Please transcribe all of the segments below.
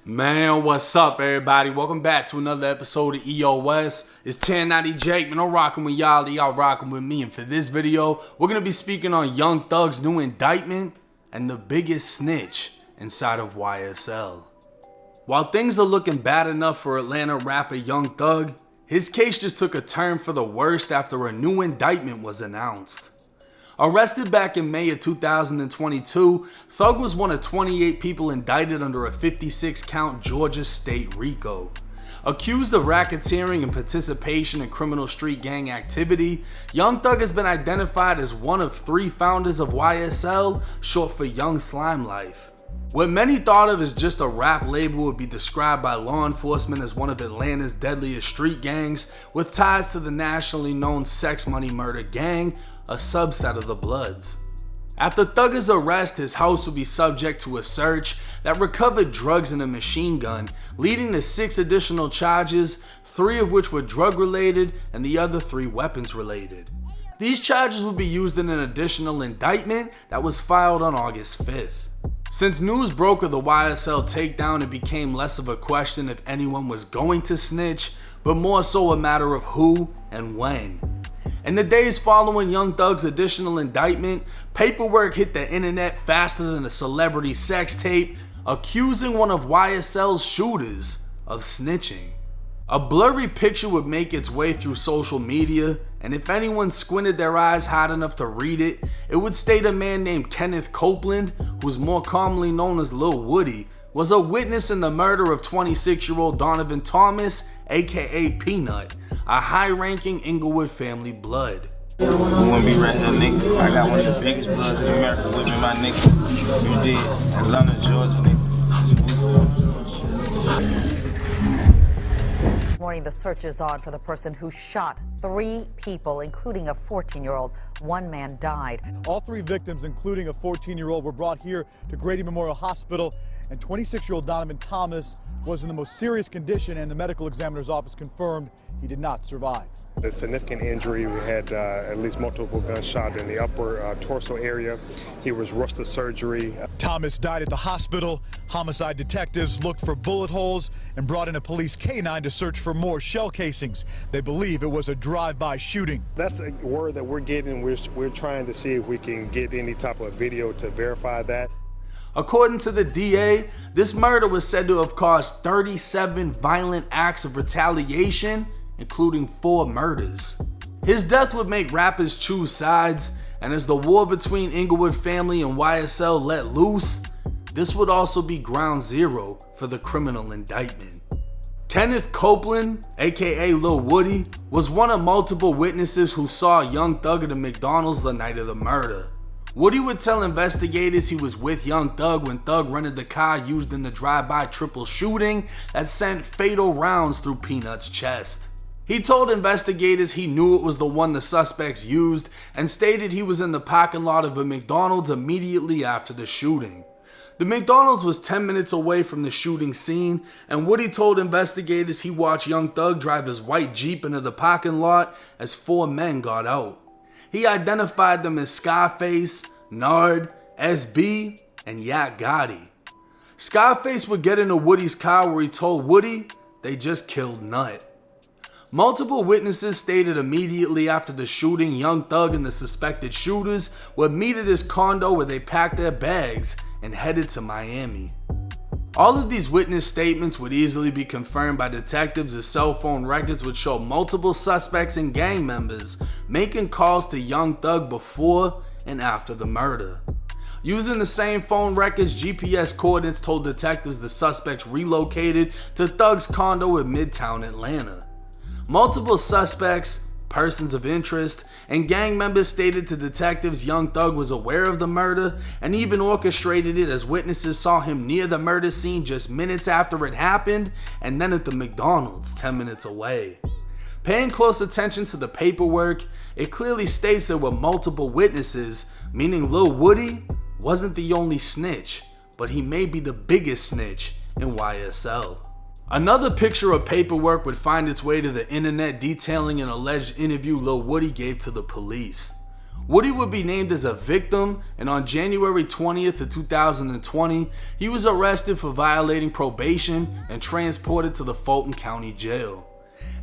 Man, what's up, everybody? Welcome back to another episode of EOS. It's 1090 Jake, man. I'm rocking with y'all rocking with me. And for this video, we're going to be speaking on Young Thug's new indictment and the biggest snitch inside of YSL. While things are looking bad enough for Atlanta rapper Young Thug, his case just took a turn for the worst after a new indictment was announced. Arrested back in May of 2022, Thug was one of 28 people indicted under a 56-count Georgia state RICO. Accused of racketeering and participation in criminal street gang activity, Young Thug has been identified as one of 3 founders of YSL, short for Young Slime Life. What many thought of as just a rap label would be described by law enforcement as one of Atlanta's deadliest street gangs with ties to the nationally known Sex Money Murder Gang, a subset of the Bloods. After Thug's arrest, his house will be subject to a search that recovered drugs and a machine gun, leading to 6 additional charges, 3 of which were drug related and the other 3 weapons related. These charges will be used in an additional indictment that was filed on August 5th. Since news broke of the YSL takedown, it became less of a question if anyone was going to snitch, but more so a matter of who and when. In the days following Young Thug's additional indictment, paperwork hit the internet faster than a celebrity sex tape, accusing one of YSL's shooters of snitching. A blurry picture would make its way through social media, and if anyone squinted their eyes hard enough to read it, it would state a man named Kenneth Copeland, who's more commonly known as Lil Woody, was a witness in the murder of 26-year-old Donovan Thomas, aka Pnut, a high-ranking Inglewood family blood. We wanna be right here, nigga. I got one of the biggest bloods in America with me, my nigga. You did. Atlanta, Georgia, nigga. Morning, the search is on for the person who shot 3 people, including a 14-year-old. 1 man died. All 3 victims, including a 14-year-old, were brought here to Grady Memorial Hospital, and 26-year-old Donovan Thomas was in the most serious condition, and the medical examiner's office confirmed he did not survive. The significant injury, we had at least multiple gunshots in the upper torso area. He was rushed to surgery. Thomas died at the hospital. Homicide detectives looked for bullet holes and brought in a police canine to search for more shell casings. They believe it was a drive-by shooting. That's the word that we're getting. We're trying to see if we can get any type of video to verify that. According to the DA, this murder was said to have caused 37 violent acts of retaliation, including 4 murders. His death would make rappers choose sides, and as the war between Inglewood Family and YSL let loose, this would also be ground zero for the criminal indictment. Kenneth Copeland, aka Lil Woody, was one of multiple witnesses who saw Young Thug at a McDonald's the night of the murder. Woody would tell investigators he was with Young Thug when Thug rented the car used in the drive-by triple shooting that sent fatal rounds through Pnut's chest. He told investigators he knew it was the one the suspects used and stated he was in the parking lot of a McDonald's immediately after the shooting. The McDonald's was 10 minutes away from the shooting scene, and Woody told investigators he watched Young Thug drive his white Jeep into the parking lot as 4 men got out. He identified them as Sxarfaxe, Nard, SB, and Yak Gotti. Sxarfaxe would get into Woody's car where he told Woody they just killed Pnut. Multiple witnesses stated immediately after the shooting, Young Thug and the suspected shooters would meet at his condo where they packed their bags and headed to Miami. All of these witness statements would easily be confirmed by detectives as cell phone records would show multiple suspects and gang members making calls to Young Thug before and after the murder. Using the same phone records, GPS coordinates told detectives the suspects relocated to Thug's condo in Midtown Atlanta. Multiple suspects, persons of interest, and gang members stated to detectives Young Thug was aware of the murder and even orchestrated it, as witnesses saw him near the murder scene just minutes after it happened and then at the McDonald's 10 minutes away. Paying close attention to the paperwork, it clearly states there were multiple witnesses, meaning Lil Woody wasn't the only snitch, but he may be the biggest snitch in YSL. Another picture of paperwork would find its way to the internet detailing an alleged interview Lil Woody gave to the police. Woody would be named as a victim, and on January 20th of 2020, he was arrested for violating probation and transported to the Fulton County Jail.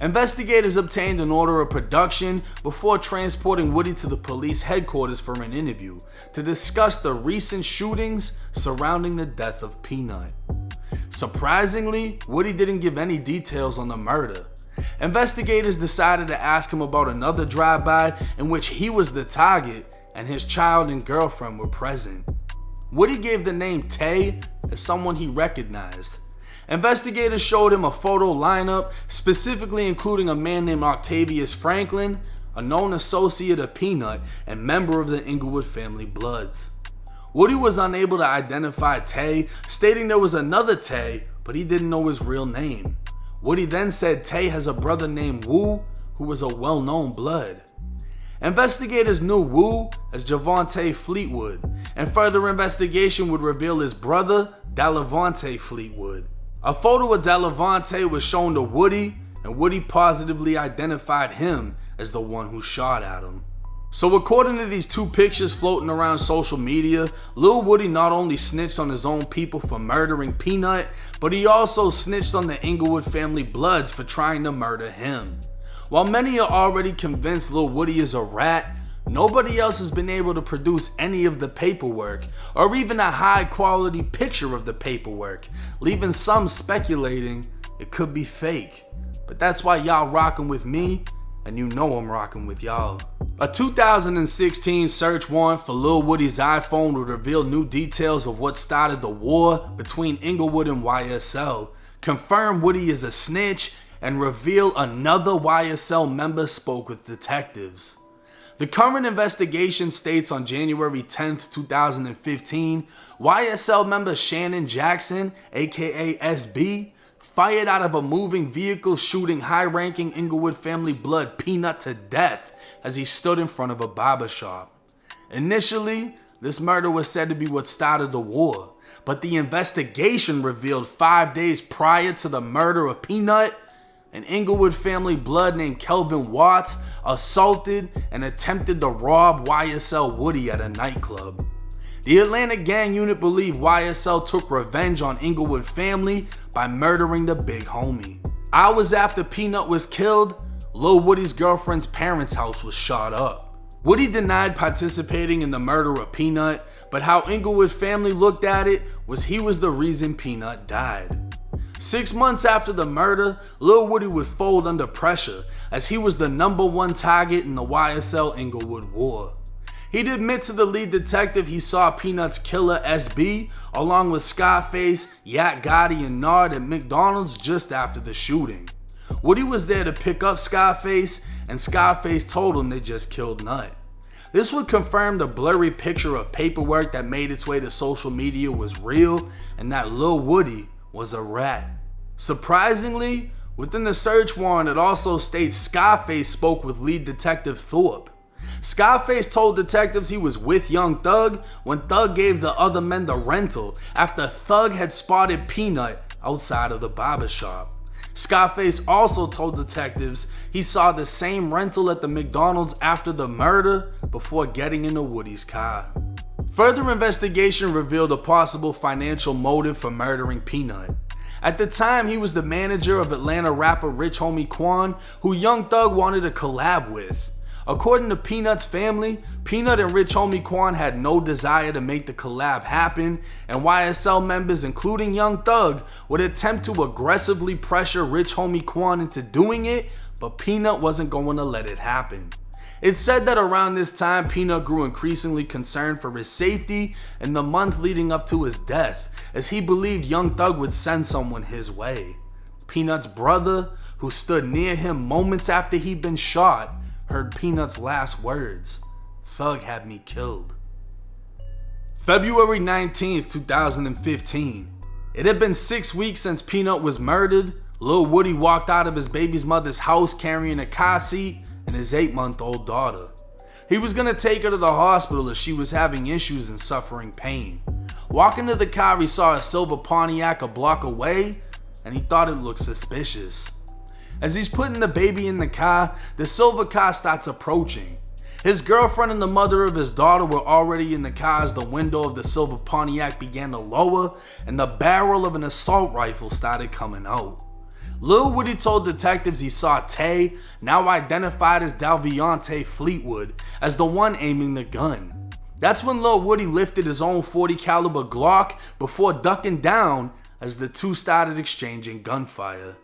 Investigators obtained an order of production before transporting Woody to the police headquarters for an interview to discuss the recent shootings surrounding the death of Pnut. Surprisingly, Woody didn't give any details on the murder. Investigators decided to ask him about another drive-by in which he was the target and his child and girlfriend were present. Woody gave the name Tay as someone he recognized. Investigators showed him a photo lineup, specifically including a man named Octavius Franklin, a known associate of Pnut and member of the Inglewood family Bloods. Woody was unable to identify Tay, stating there was another Tay, but he didn't know his real name. Woody then said Tay has a brother named Wu, who was a well-known Blood. Investigators knew Wu as Javante Fleetwood, and further investigation would reveal his brother, Dalavante Fleetwood. A photo of Dalavante was shown to Woody, and Woody positively identified him as the one who shot at him. So according to these two pictures floating around social media, Lil Woody not only snitched on his own people for murdering Pnut, but he also snitched on the Inglewood family Bloods for trying to murder him. While many are already convinced Lil Woody is a rat, nobody else has been able to produce any of the paperwork, or even a high quality picture of the paperwork, leaving some speculating it could be fake. But that's why y'all rocking with me, and you know I'm rocking with y'all. A 2016 search warrant for Lil Woody's iPhone would reveal new details of what started the war between Inglewood and YSL, confirm Woody is a snitch, and reveal another YSL member spoke with detectives. The current investigation states on January 10th, 2015, YSL member Shannon Jackson, aka SB, fired out of a moving vehicle, shooting high-ranking Inglewood family Blood Pnut to death as he stood in front of a barber shop. Initially, this murder was said to be what started the war, but the investigation revealed 5 days prior to the murder of Pnut, an Inglewood family Blood named Kelvin Watts assaulted and attempted to rob YSL Woody at a nightclub. The Atlanta gang unit believed YSL took revenge on Inglewood family by murdering the big homie. Hours after Pnut was killed, Lil Woody's girlfriend's parents' house was shot up. Woody denied participating in the murder of Pnut, but how Inglewood family looked at it was he was the reason Pnut died. 6 months after the murder, Lil Woody would fold under pressure as he was the #1 target in the YSL Inglewood War. He'd admit to the lead detective he saw Pnut's killer SB along with Sxarfaxe, Yak Gotti, and Nard at McDonald's just after the shooting. Woody was there to pick up Sxarfaxe, and Sxarfaxe told him they just killed Nut. This would confirm the blurry picture of paperwork that made its way to social media was real and that Lil Woody was a rat. Surprisingly, within the search warrant it also states Sxarfaxe spoke with lead detective Thorpe. Sxarfaxe told detectives he was with Young Thug when Thug gave the other men the rental after Thug had spotted Pnut outside of the barbershop. Sxarfaxe also told detectives he saw the same rental at the McDonald's after the murder before getting into Woody's car. Further investigation revealed a possible financial motive for murdering Pnut. At the time, he was the manager of Atlanta rapper Rich Homie Quan, who Young Thug wanted to collab with. According to Pnut's family, Pnut and Rich Homie Quan had no desire to make the collab happen, and YSL members, including Young Thug, would attempt to aggressively pressure Rich Homie Quan into doing it, but Pnut wasn't going to let it happen. It's said that around this time, Pnut grew increasingly concerned for his safety in the month leading up to his death, as he believed Young Thug would send someone his way. Pnut's brother, who stood near him moments after he'd been shot, heard Pnut's last words, "Thug had me killed." February 19th, 2015. It had been 6 weeks since Pnut was murdered. Lil Woody walked out of his baby's mother's house carrying a car seat and his 8-month-old daughter. He was gonna take her to the hospital as she was having issues and suffering pain. Walking to the car, he saw a silver Pontiac a block away, and he thought it looked suspicious. As he's putting the baby in the car, the silver car starts approaching. His girlfriend and the mother of his daughter were already in the car as the window of the silver Pontiac began to lower and the barrel of an assault rifle started coming out. Lil Woody told detectives he saw Tay, now identified as Dalviante Fleetwood, as the one aiming the gun. That's when Lil Woody lifted his own .40 caliber Glock before ducking down as the two started exchanging gunfire.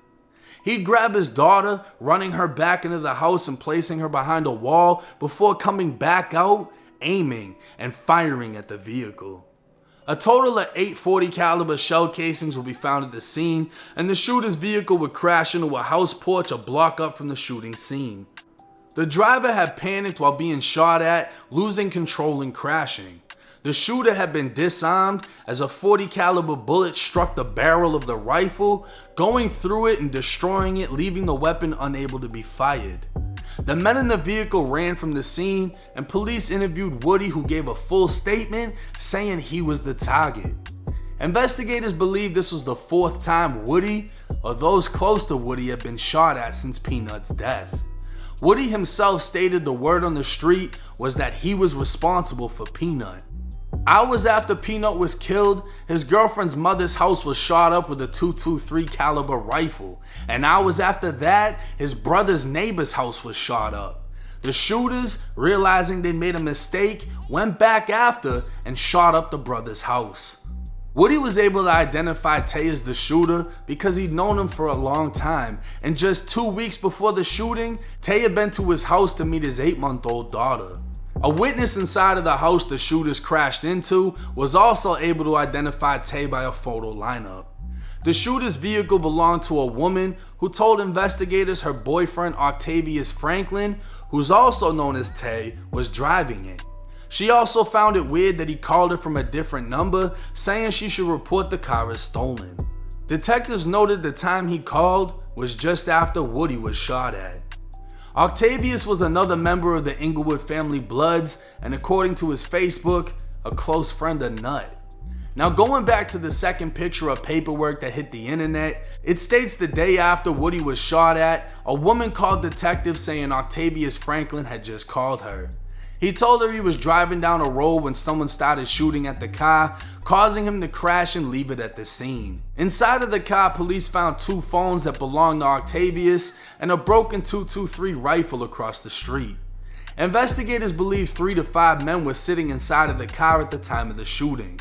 He'd grab his daughter, running her back into the house and placing her behind a wall before coming back out, aiming and firing at the vehicle. A total of 8 .40 caliber shell casings would be found at the scene, and the shooter's vehicle would crash into a house porch a block up from the shooting scene. The driver had panicked while being shot at, losing control and crashing. The shooter had been disarmed as a .40 caliber bullet struck the barrel of the rifle, going through it and destroying it, leaving the weapon unable to be fired. The men in the vehicle ran from the scene, and police interviewed Woody, who gave a full statement saying he was the target. Investigators believe this was the 4th time Woody, or those close to Woody, had been shot at since Pnut's death. Woody himself stated the word on the street was that he was responsible for Pnut. Hours after Pnut was killed, his girlfriend's mother's house was shot up with a .223 caliber rifle, and hours after that, his brother's neighbor's house was shot up. The shooters, realizing they made a mistake, went back after and shot up the brother's house. Woody was able to identify Tay as the shooter because he'd known him for a long time, and just 2 weeks before the shooting, Tay had been to his house to meet his 8-month-old daughter. A witness inside of the house the shooters crashed into was also able to identify Tay by a photo lineup. The shooter's vehicle belonged to a woman who told investigators her boyfriend Octavius Franklin, who's also known as Tay, was driving it. She also found it weird that he called her from a different number, saying she should report the car as stolen. Detectives noted the time he called was just after Woody was shot at. Octavius was another member of the Inglewood family Bloods, and according to his Facebook, a close friend of Pnut. Now, going back to the second picture of paperwork that hit the internet, it states the day after Woody was shot at, a woman called detectives saying Octavius Franklin had just called her. He told her he was driving down a road when someone started shooting at the car, causing him to crash and leave it at the scene. Inside of the car, police found 2 phones that belonged to Octavius and a broken .223 rifle across the street. Investigators believe 3 to 5 men were sitting inside of the car at the time of the shooting.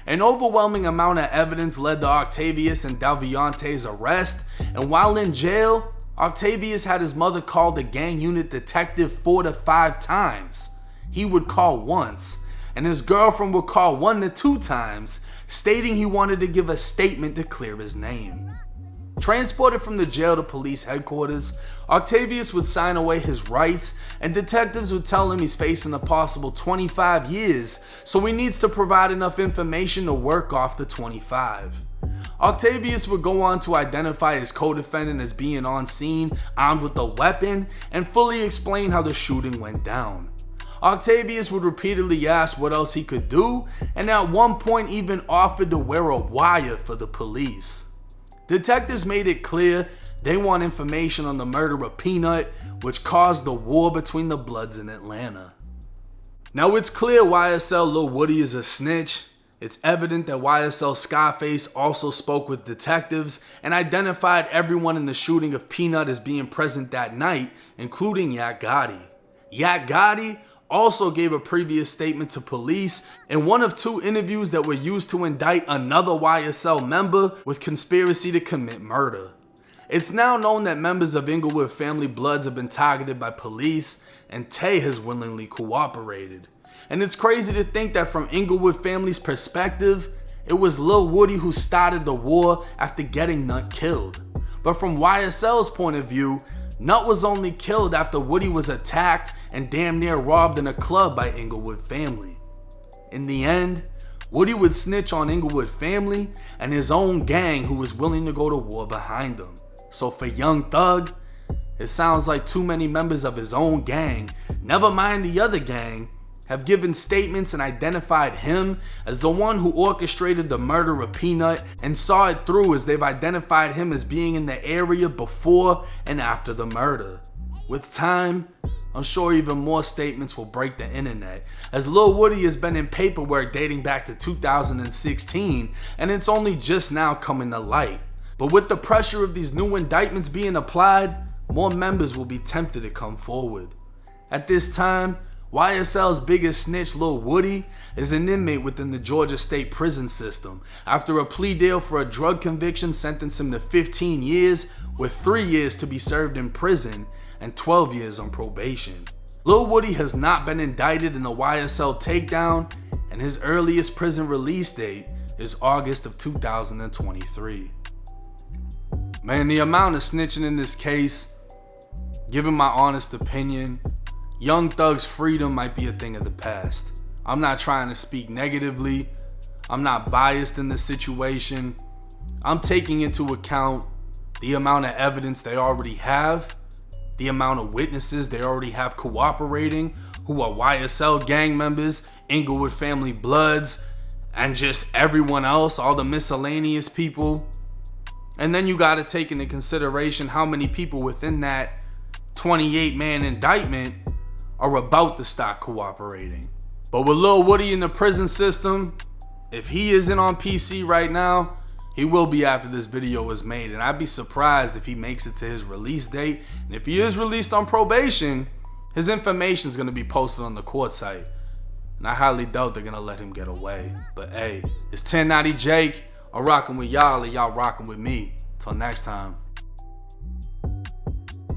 An overwhelming amount of evidence led to Octavius and Dalviante's arrest, and while in jail, Octavius had his mother call the gang unit detective 4 to 5 times. He would call once, and his girlfriend would call 1 to 2 times, stating he wanted to give a statement to clear his name. Transported from the jail to police headquarters, Octavius would sign away his rights, and detectives would tell him he's facing a possible 25 years, so he needs to provide enough information to work off the 25. Octavius would go on to identify his co-defendant as being on scene, armed with a weapon, and fully explain how the shooting went down. Octavius would repeatedly ask what else he could do, and at one point even offered to wear a wire for the police. Detectives made it clear they want information on the murder of Pnut, which caused the war between the Bloods in Atlanta. Now it's clear YSL Lil Woody is a snitch. It's evident that YSL Sxarfaxe also spoke with detectives and identified everyone in the shooting of Pnut as being present that night, including Yak Gotti. Yak Gotti also gave a previous statement to police in one of 2 interviews that were used to indict another YSL member with conspiracy to commit murder. It's now known that members of Inglewood family Bloods have been targeted by police, and Tay has willingly cooperated. And it's crazy to think that from Inglewood family's perspective, it was Lil Woody who started the war after getting Pnut killed. But from YSL's point of view, Pnut was only killed after Woody was attacked and damn near robbed in a club by Inglewood family. In the end, Woody would snitch on Inglewood family and his own gang who was willing to go to war behind him. So for Young Thug, it sounds like too many members of his own gang, never mind the other gang, have given statements and identified him as the one who orchestrated the murder of Pnut and saw it through, as they've identified him as being in the area before and after the murder. With time, I'm sure even more statements will break the internet, as Lil Woody has been in paperwork dating back to 2016, and it's only just now coming to light. But with the pressure of these new indictments being applied, more members will be tempted to come forward. At this time, YSL's biggest snitch, Lil Woody, is an inmate within the Georgia State prison system after a plea deal for a drug conviction sentenced him to 15 years with 3 years to be served in prison and 12 years on probation. Lil Woody has not been indicted in the YSL takedown, and his earliest prison release date is August of 2023. Man, the amount of snitching in this case, given my honest opinion, Young Thug's freedom might be a thing of the past. I'm not trying to speak negatively. I'm not biased in this situation. I'm taking into account the amount of evidence they already have, the amount of witnesses they already have cooperating, who are YSL gang members, Inglewood Family Bloods, and just everyone else, all the miscellaneous people. And then you gotta take into consideration how many people within that 28-man indictment are about to stop cooperating. But with Lil Woody in the prison system, if he isn't on PC right now, he will be after this video is made, and I'd be surprised if he makes it to his release date. And if he is released on probation, his information is going to be posted on the court site, and I highly doubt they're going to let him get away. But hey, it's 1090 Jake. I'm rocking with y'all, and y'all rocking with me. Till next time.